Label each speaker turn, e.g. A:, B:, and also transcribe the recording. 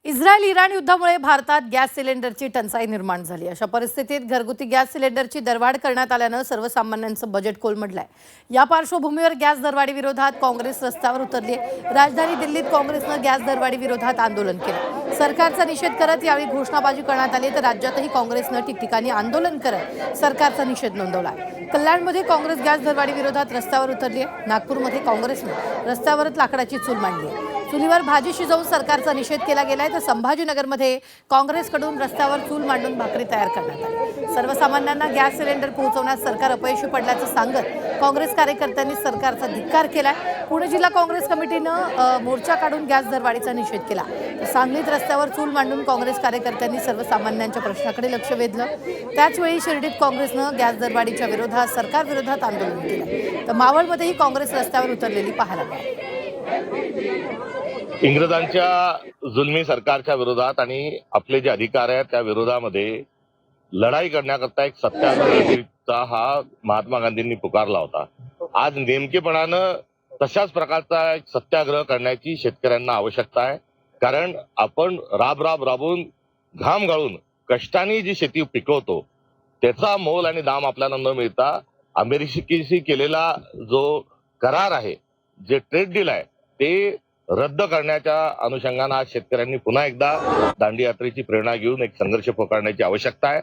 A: Israel Iran युद्धामुळे भारतात gas सिलेंडरची टंचाई निर्माण झाली। अशा परिस्थितीत घरगुती गॅस सिलेंडरची दरवाढ करण्यात आल्यानं सर्वसामान्यांचं बजेट कोलमडलंय। या पार्श्वभूमीवर गॅस दरवाढी विरोधात काँग्रेस रस्त्यावर उतरली आहे। राजधानी दिल्लीत काँग्रेसनं गॅस दरवाढी विरोधात आंदोलन केलं। सरकारचा निषेध करत यावेळी घोषणाबाजी करण्यात आली, तर राज्यातही काँग्रेसनं ठिकठिकाणी आंदोलन करत सरकारचा निषेध नोंदवला। कल्याणमध्ये काँग्रेस गॅस दरवाढी विरोधात रस्त्यावर उतरली आहे। नागपूरमध्ये काँग्रेसनं रस्त्यावरच लाकडाची चूल मांडली आहे। चुलीवर भाजी शिजवून सरकारचा निषेध केला गेलाय, तर संभाजीनगरमध्ये काँग्रेसकडून रस्त्यावर चूल मांडून भाकरी तयार करण्यात आली। सर्वसामान्यांना गॅस सिलेंडर पोहोचवण्यात सरकार अपयशी पडल्याचं सांगत काँग्रेस कार्यकर्त्यांनी सरकारचा धिक्कार केलाय। पुणे जिल्हा काँग्रेस कमिटीनं मोर्चा काढून गॅस दरवाढीचा निषेध केला। तर सांगलीत रस्त्यावर चूल मांडून काँग्रेस कार्यकर्त्यांनी सर्वसामान्यांच्या प्रश्नाकडे लक्ष वेधलं। त्याचवेळी शिर्डीत काँग्रेसनं गॅस दरवाढीच्या विरोधात सरकारविरोधात आंदोलन केलं। तर मावळमध्येही काँग्रेस रस्त्यावर उतरलेली पाहायला मिळाली।
B: इंग्रजांच्या जुलमी सरकारच्या विरोधात आणि आपले जे अधिकार आहेत त्या विरोधामध्ये लढाई करण्याकरता एक सत्याग्रहाचा हा महात्मा गांधींनी पुकारला होता। आज नेमकेपणानं तशाच प्रकारचा एक सत्याग्रह करण्याची शेतकऱ्यांना आवश्यकता आहे। कारण आपण राबून घाम गाळून कष्टाने जी शेती पिकवतो त्याचा मोल आणि दाम आपल्याला न मिळता अमेरिकेशी केलेला जो करार आहे, जे ट्रेड डील आहे, ते रद्द करण्याच्या अनुषंगाने आज शेतकऱ्यांनी पुन्हा एकदा दांडी यात्रेची प्रेरणा घेऊन एक संघर्ष पुकारण्याची आवश्यकता आहे।